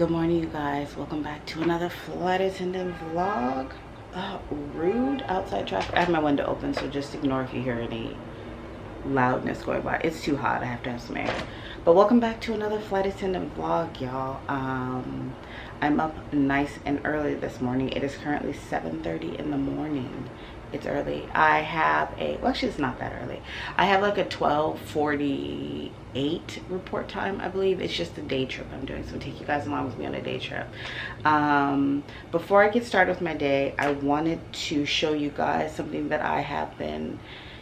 Good morning, you guys. Welcome back to another flight attendant vlog. Rude outside traffic. I have my window open, so just ignore if you hear any loudness going by. It's too hot. I have to have some air. But welcome back to another flight attendant vlog, y'all. I'm up nice and early this morning. It is currently 7:30 in the morning. It's early. I have well, actually it's not that early. I have like a 12:48 report time, I believe. It's just a day trip I'm doing, so I'll take you guys along with me on a day trip. Before I get started with my day, I wanted to show you guys something that I have been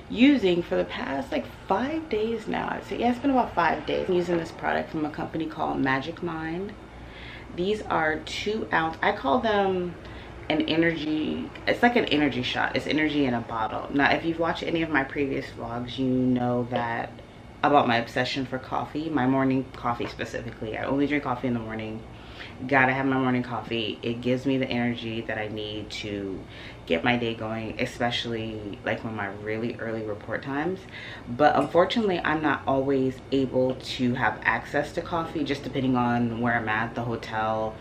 using for the past like 5 days now. I'd say, yeah, it's been about 5 days. I'm using this product from a company called MagicMind. These are 2-ounce, I call them an energy, it's like an energy shot. It's energy in a bottle. Now if you've watched any of my previous vlogs, you know that about my obsession for coffee, my morning coffee specifically. I only drink coffee in the morning. Gotta have my morning coffee. It gives me the energy that I need to get my day going, especially like when my really early report times. But unfortunately, I'm not always able to have access to coffee, just depending on where I'm at, the hotel,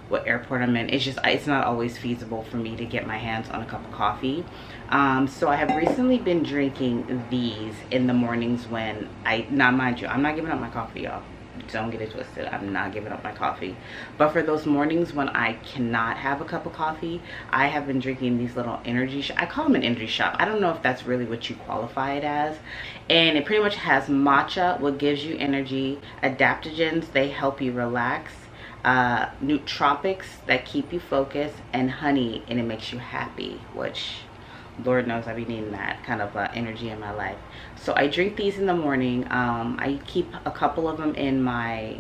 what airport I'm in. It's not always feasible for me to get my hands on a cup of coffee. So I have recently been drinking these in the mornings when now mind you, I'm not giving up my coffee, y'all. Don't get it twisted. I'm not giving up my coffee. But for those mornings when I cannot have a cup of coffee, I have been drinking these little energy shots. I call them an energy shot. I don't know if that's really what you qualify it as. And it pretty much has matcha, what gives you energy, adaptogens, they help you relax, nootropics that keep you focused, and honey, and it makes you happy, which Lord knows I be needing that kind of energy in my life. So I drink these in the morning. I keep a couple of them in my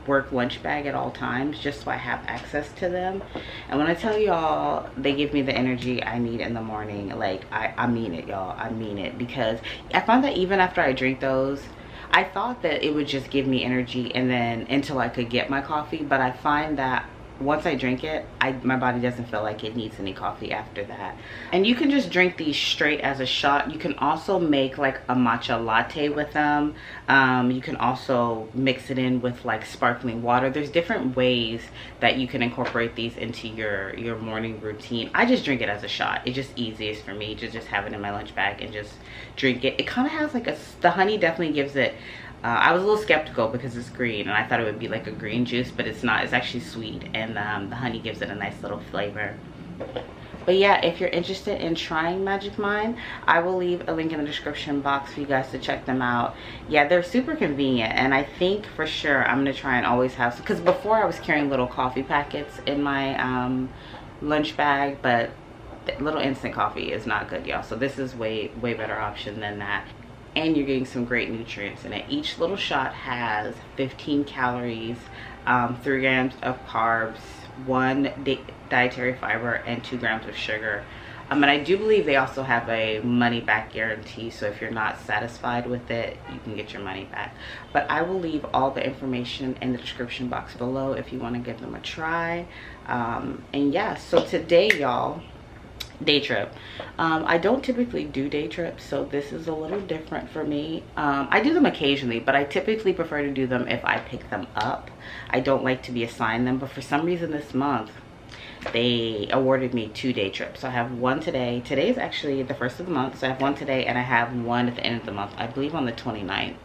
work lunch bag at all times, just so I have access to them. And when I tell y'all they give me the energy I need in the morning, like I mean it, y'all. I mean it, because I found that even after I drink those, I thought that it would just give me energy and then until I could get my coffee, but I find that once I drink it, my body doesn't feel like it needs any coffee after that. And you can just drink these straight as a shot. You can also make like a matcha latte with them. You can also mix it in with like sparkling water. There's different ways that you can incorporate these into your morning routine. I just drink it as a shot. It's just easiest for me to just have it in my lunch bag and just drink it. It kind of has like the honey definitely gives it. I was a little skeptical because it's green and I thought it would be like a green juice, but it's not. It's actually sweet, and the honey gives it a nice little flavor. But yeah, if you're interested in trying MagicMind, I will leave a link in the description box for you guys to check them out. Yeah, they're super convenient, and I think for sure I'm gonna try and always have, because before I was carrying little coffee packets in my lunch bag, but little instant coffee is not good, y'all. So this is way better option than that. And you're getting some great nutrients in it. Each little shot has 15 calories, 3 grams of carbs, 1 dietary fiber, and 2 grams of sugar. And I do believe they also have a money back guarantee, so if you're not satisfied with it, you can get your money back. But I will leave all the information in the description box below if you want to give them a try. And yeah, so today, y'all, day trip. I don't typically do day trips, so this is a little different for me. I do them occasionally, but I typically prefer to do them if I pick them up. I don't like to be assigned them, but for some reason this month they awarded me 2 day trips. So I have one today. Today is actually the first of the month, so I have one today and I have one at the end of the month, I believe on the 29th.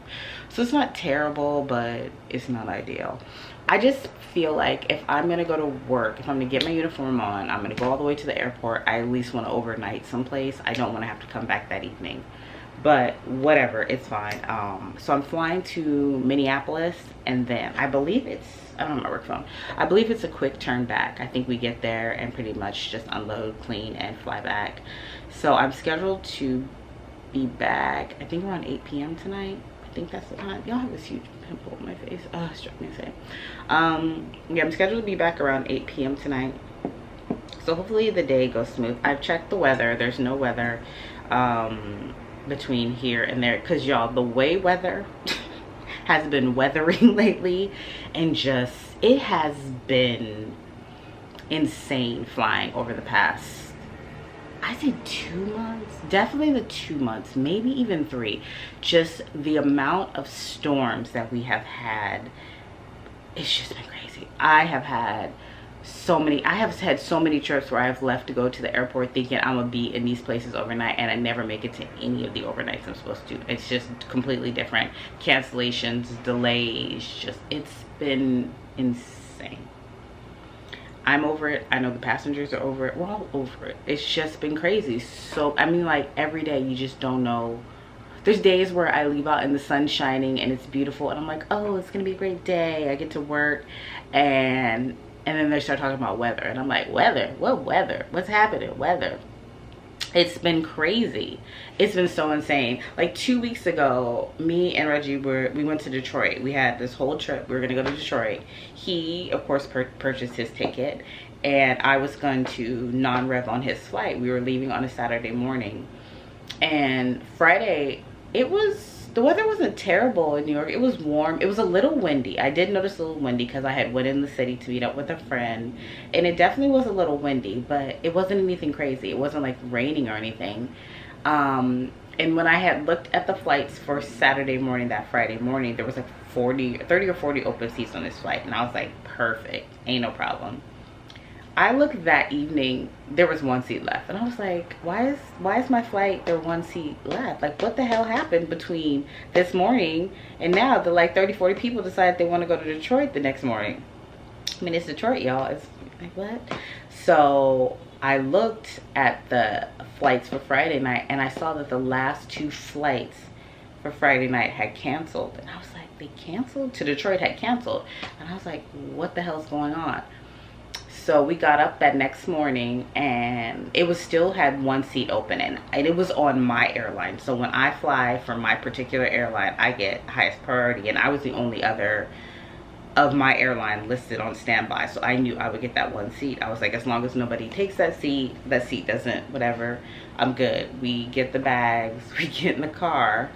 So it's not terrible, but it's not ideal. I just feel like if I'm gonna go to work, if I'm gonna get my uniform on, I'm gonna go all the way to the airport, I at least want to overnight someplace. I don't want to have to come back that evening, but whatever, it's fine. So I'm flying to Minneapolis, and then I believe it's, I don't know my work phone, I believe it's a quick turn back. I think we get there and pretty much just unload, clean, and fly back. So I'm scheduled to be back, I think around 8 p.m. tonight. I think that's the time. Y'all have this huge pimple on my face. It's driving me insane. Yeah, I'm scheduled to be back around 8 p.m. tonight. So hopefully the day goes smooth. I've checked the weather. There's no weather between here and there, because y'all, the way weather has been weathering lately, and just, it has been insane flying over the past, I say 2 months, definitely the 2 months, maybe even 3. Just the amount of storms that we have had it's just been crazy. I have had so many trips where I've left to go to the airport thinking I'm gonna be in these places overnight, and I never make it to any of the overnights I'm supposed to. It's just completely different. Cancellations, delays, just, it's been insane. I'm over it. I know the passengers are over it. We're all over it. It's just been crazy. So I mean, like, every day you just don't know. There's days where I leave out and the sun's shining and it's beautiful and I'm like, oh, it's gonna be a great day. I get to work, and then they start talking about weather and I'm like, weather? What weather? What's happening? Weather. It's been crazy. It's been so insane. Like 2 weeks ago, me and Reggie we went to Detroit. We had this whole trip. We were gonna go to Detroit. He, of course, purchased his ticket, and I was going to non-rev on his flight. We were leaving on a Saturday morning, and Friday, the weather wasn't terrible in New York. It was warm. It was a little windy. I did notice a little windy because I had went in the city to meet up with a friend, and it definitely was a little windy, but it wasn't anything crazy. It wasn't like raining or anything. And when I had looked at the flights for Saturday morning, that Friday morning, there was like 30 or 40 open seats on this flight, and I was like, perfect, ain't no problem. I looked that evening, there was 1 seat left, and I was like, why is my flight there 1 seat left? Like, what the hell happened between this morning and now that like 30-40 people decided they want to go to Detroit the next morning? I mean, it's Detroit, y'all. It's like, what? So I looked at the flights for Friday night, and I saw that the last 2 flights for Friday night had canceled, and I was like, they canceled? To Detroit had canceled, and I was like, what the hell's going on? So we got up that next morning, and it was still had 1 seat open, and it was on my airline. So when I fly for my particular airline, I get highest priority, and I was the only other of my airline listed on standby. So I knew I would get that 1 seat. I was like, as long as nobody takes that seat doesn't, whatever, I'm good. We get the bags, we get in the car,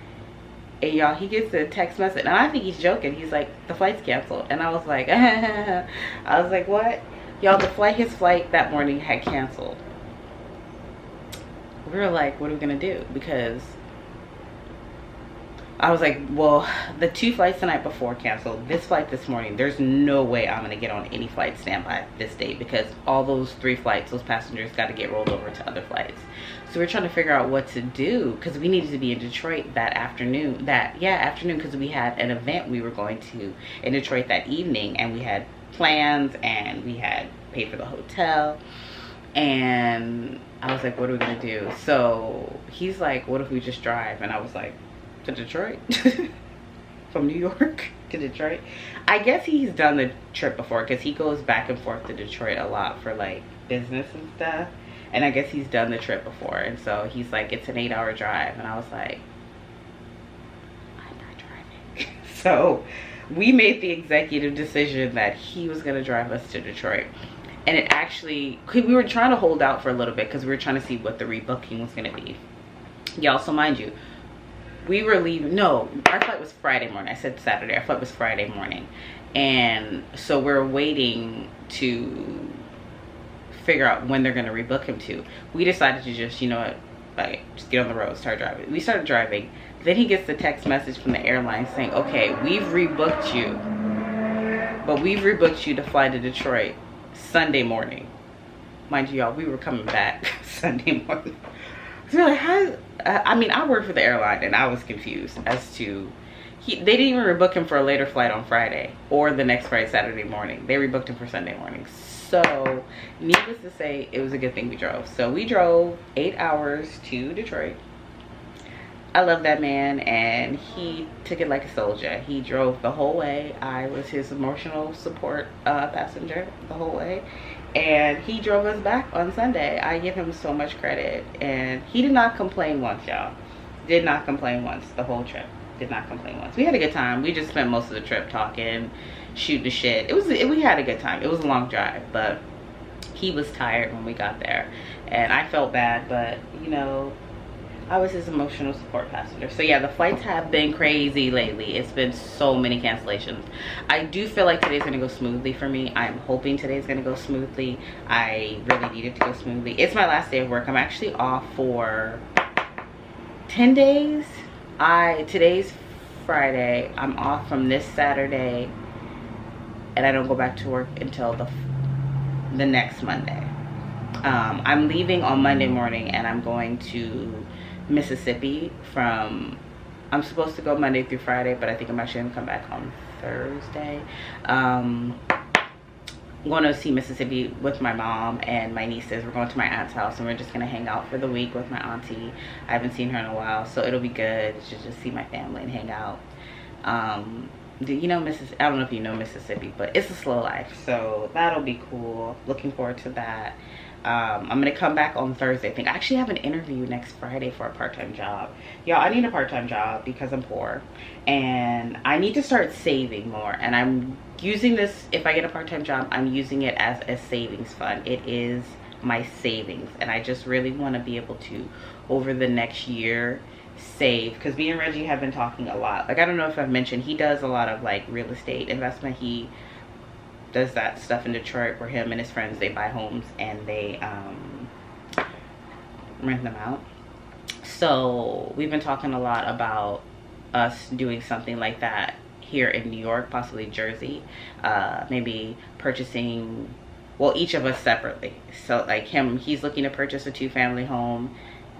and y'all, he gets a text message, and I think he's joking. He's like, the flight's canceled. And I was like, I was like, what? Y'all, his flight that morning had canceled. We were like, what are we gonna do? Because I was like, well, the 2 flights the night before canceled. This flight this morning, there's no way I'm gonna get on any flight standby this day, because all those 3 flights, those passengers got to get rolled over to other flights. So we're trying to figure out what to do, because we needed to be in Detroit that afternoon. Because we had an event we were going to in Detroit that evening, and we had plans, and we had paid for the hotel, and I was like, what are we gonna do? So he's like, what if we just drive? And I was like, to Detroit? From New York to Detroit? I guess he's done the trip before, because he goes back and forth to Detroit a lot for like business and stuff, and I guess he's done the trip before. And so he's like, it's an 8-hour drive, and I was like, I'm not driving. So we made the executive decision that he was going to drive us to Detroit. And it actually, we were trying to hold out for a little bit because we were trying to see what the rebooking was going to be. Y'all, so mind you, we were leaving, no, our flight was Friday morning. I said Saturday, our flight was Friday morning. And so we're waiting to figure out when they're going to rebook him to. We decided to just, you know what, like, just get on the road, start driving. We started driving. Then he gets the text message from the airline saying, okay, we've rebooked you, but we've rebooked you to fly to Detroit Sunday morning. Mind you, y'all, we were coming back Sunday morning. So we're like, how? I mean, I work for the airline, and I was confused as to, they didn't even rebook him for a later flight on Friday or the next Friday, Saturday morning. They rebooked him for Sunday morning. So needless to say, it was a good thing we drove. So we drove 8 hours to Detroit. I love that man, and he took it like a soldier. He drove the whole way. I was his emotional support passenger the whole way, and he drove us back on Sunday. I give him so much credit, and he did not complain once, y'all. Did not complain once the whole trip. Did not complain once. We had a good time. We just spent most of the trip talking, shooting the shit. We had a good time. It was a long drive, but he was tired when we got there, and I felt bad, but you know, I was his emotional support passenger. So yeah, the flights have been crazy lately. It's been so many cancellations. I do feel like today's gonna go smoothly for me. I'm hoping today's gonna go smoothly. I really need it to go smoothly. It's my last day of work. I'm actually off for 10 days. Today's Friday. I'm off from this Saturday and I don't go back to work until the next Monday. I'm leaving on Monday morning, and I'm going to Mississippi from, I'm supposed to go Monday through Friday, but I think I'm actually going to come back on Thursday. I'm going to see Mississippi with my mom and my nieces. We're going to my aunt's house, and we're just going to hang out for the week with my auntie. I haven't seen her in a while, so it'll be good to just see my family and hang out. You know, I don't know if you know Mississippi, but it's a slow life, so that'll be cool. Looking forward to that. I'm gonna come back on Thursday. I think I actually have an interview next Friday for a part-time job. Y'all, I need a part-time job because I'm poor, and I need to start saving more. And I'm using this, if I get a part-time job, I'm using it as a savings fund. It is my savings, and I just really want to be able to, over the next year, save, because me and Reggie have been talking a lot. Like, I don't know if I've mentioned, he does a lot of like real estate investment. He does that stuff in Detroit where him and his friends, they buy homes and they rent them out. So we've been talking a lot about us doing something like that here in New York, possibly Jersey. Maybe purchasing, well, each of us separately. So like him, he's looking to purchase a 2-family home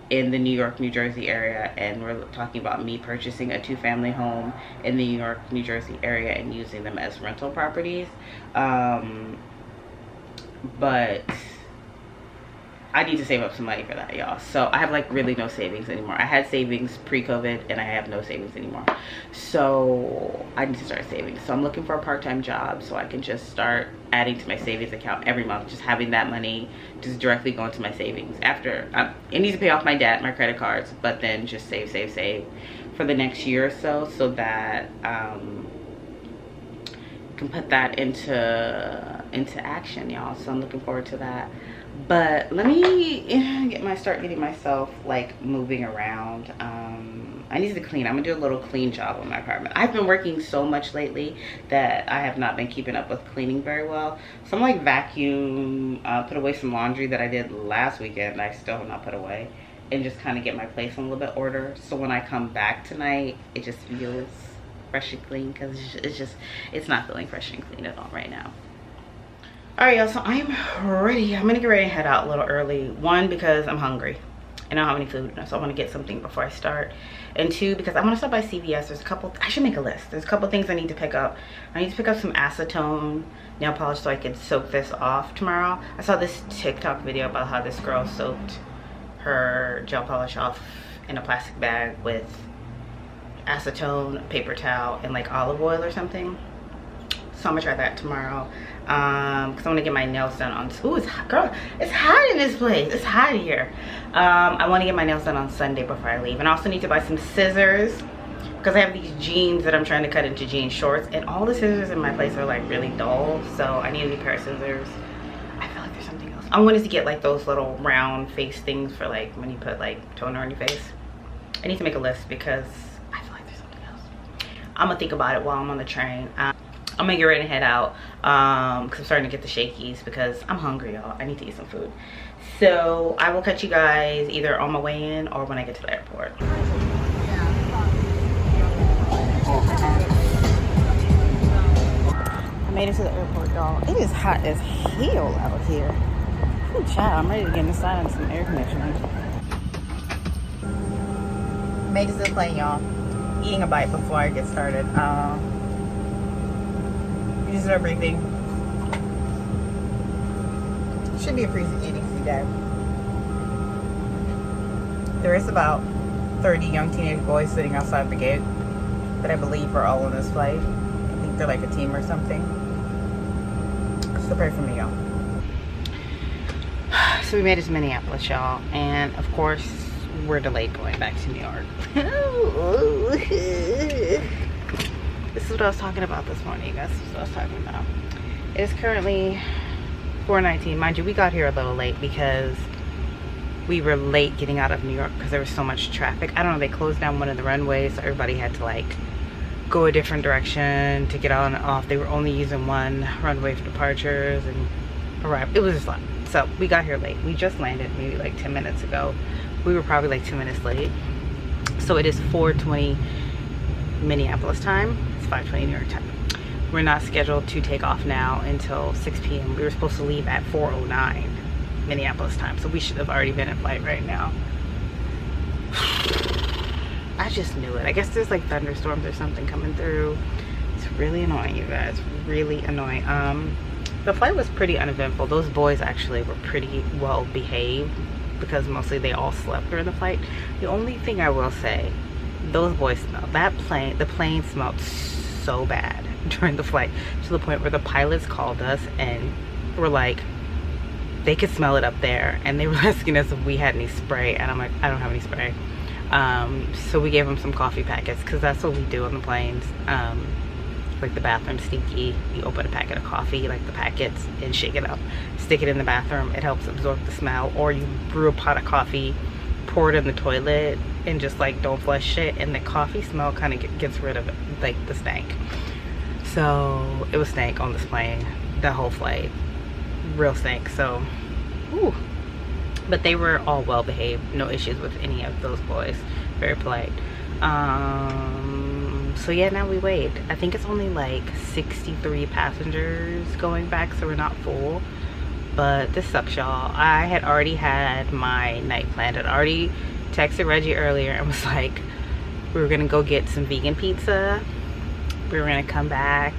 in the New York, New Jersey area, and we're talking about me purchasing a 2-family home in the New York, New Jersey area and using them as rental properties. But I need to save up some money for that, y'all. So I have like really no savings anymore. I had savings pre-COVID, and I have no savings anymore. So I need to start saving. So I'm looking for a part-time job so I can just start adding to my savings account every month, just having that money just directly going to my savings. After it needs to pay off my debt, my credit cards, but then just save for the next year or so, so that can put that into action, y'all. So I'm looking forward to that. But let me start getting myself like moving around. I need to clean. I'm gonna do a little clean job on my apartment. I've been working so much lately that I have not been keeping up with cleaning very well. So I'm like vacuum, put away some laundry that I did last weekend I still have not put away, and just kind of get my place in a little bit order, so when I come back tonight it just feels fresh and clean, because it's not feeling fresh and clean at all right now. All right, y'all, so I'm ready. I'm gonna get ready and head out a little early. 1, because I'm hungry. I don't have any food, so I want to get something before I start. And 2, because I want to stop by CVS. There's a couple, I should make a list. There's a couple things I need to pick up. I need to pick up some acetone nail polish so I can soak this off tomorrow. I saw this TikTok video about how this girl soaked her gel polish off in a plastic bag with acetone, paper towel, and like olive oil or something. So I'm gonna try that tomorrow. Because I want to get my nails done on, ooh, it's hot, girl, it's hot in this place, it's hot here. I want to get my nails done on Sunday before I leave. And I also need to buy some scissors, because I have these jeans that I'm trying to cut into jean shorts, and all the scissors in my place are like really dull, so I need a new pair of scissors. I feel like there's something else. I wanted to get like those little round face things for like when you put like toner on your face. I need to make a list because I feel like there's something else. I'm gonna think about it while I'm on the train. I'm gonna get ready to head out because I'm starting to get the shakies because I'm hungry, y'all. I need to eat some food. So I will catch you guys either on my way in or when I get to the airport. I made it to the airport, y'all. It is hot as hell out here. Ooh, child, I'm ready to get inside on some air conditioning. Made it to the plane, y'all. Eating a bite before I get started. These are everything. Should be a pretty easy day. There is about 30 young teenage boys sitting outside the gate that I believe are all on this flight. I think they're like a team or something. So pray for me, y'all. So we made it to Minneapolis, y'all, and of course we're delayed going back to New York. This is what I was talking about this morning. That's what I was talking about. It is currently 4:19. Mind you, we got here a little late because we were late getting out of New York because there was so much traffic. I don't know, they closed down one of the runways, so everybody had to like go a different direction to get on and off. They were only using one runway for departures and arrive. It was just a lot. So we got here late. We just landed maybe like 10 minutes ago. We were probably like 2 minutes late. So it is 4:20 Minneapolis time. It's 5:20 New York time. we're not scheduled to take off now until 6 p.m. We were supposed to leave at 4:09 Minneapolis time, so we should have already been in flight right now. I just knew it. I guess there's like thunderstorms or something coming through. It's really annoying, you guys. Really annoying. The flight was pretty uneventful. Those boys actually were pretty well behaved because mostly they all slept during the flight. The only thing I will say, those boys smelled. The plane smelled so bad during the flight, to the point where the pilots called us and were like, they could smell it up there, and they were asking us if we had any spray, and I'm like, I don't have any spray. So we gave them some coffee packets, because that's what we do on the planes. Like the bathroom stinky, you open a packet of coffee, like the packets, and shake it up, stick it in the bathroom. It helps absorb the smell. Or you brew a pot of coffee, pour it in the toilet, and just like don't flush it, and the coffee smell kind of gets rid of it, like the stank. So it was stank on this plane, the whole flight, real stank. So ooh. But they were all well behaved, no issues with any of those boys, very polite. So yeah, now we wait. I think it's only like 63 passengers going back, so we're not full. But this sucks, y'all. I had already had my night planned. I'd already texted Reggie earlier and was like, we were gonna go get some vegan pizza. We were gonna come back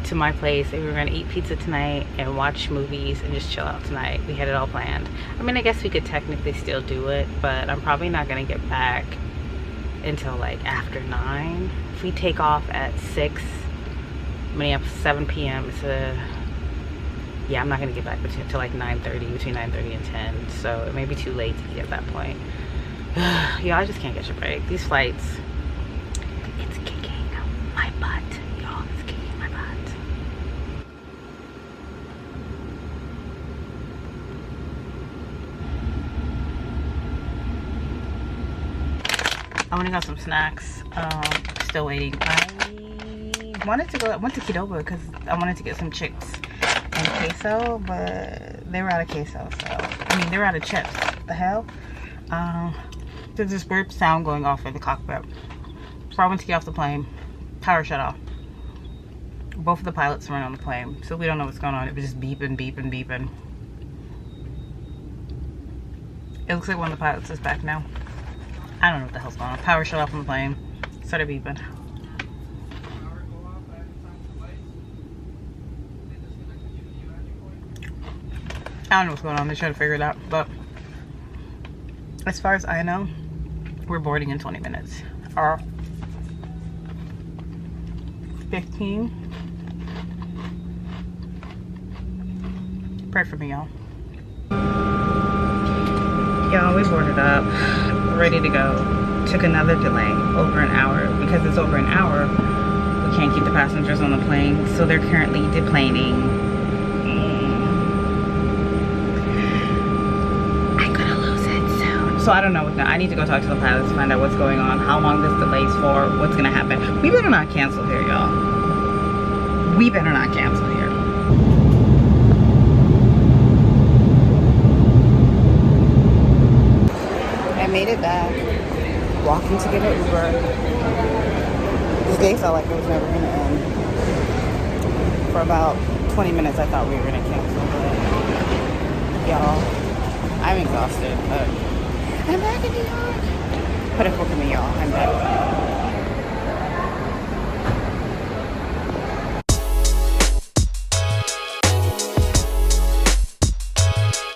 to my place and we were gonna eat pizza tonight and watch movies and just chill out tonight. We had it all planned. I mean, I guess we could technically still do it, but I'm probably not gonna get back until like after 9. If we take off at 6, Minneapolis 7 p.m. Yeah, I'm not gonna get back until like 9:30, between 9:30 and 10. So it may be too late to get at that point. Y'all, I just can't catch a break. These flights, it's kicking my butt. Y'all, it's kicking my butt. I went and got some snacks. Still waiting. I wanted to went to Qdoba because I wanted to get some chips and queso, but they were out of queso, so I mean, they were out of chips. What the hell? There's this weird sound going off in the cockpit. So I went to get off the plane. Power shut off. Both of the pilots weren't on the plane, so we don't know what's going on. It was just beeping, beeping, beeping. It looks like one of the pilots is back now. I don't know what the hell's going on. Power shut off on the plane. Started beeping. I don't know what's going on. They're trying to figure it out. But as far as I know, we're boarding in 20 minutes. Or 15. Pray for me, y'all. Y'all, we boarded up. Ready to go. Took another delay, over an hour. Because it's over an hour, we can't keep the passengers on the plane. So they're currently deplaning. So I don't know. I need to go talk to the pilots to find out what's going on, how long this delay's for, what's gonna happen. We better not cancel here, y'all. We better not cancel here. I made it back, walking to get an Uber. This day felt like it was never gonna end. For about 20 minutes I thought we were gonna cancel, but y'all, I'm exhausted, but I'm back in New York. Put a hook in me, y'all. I'm back.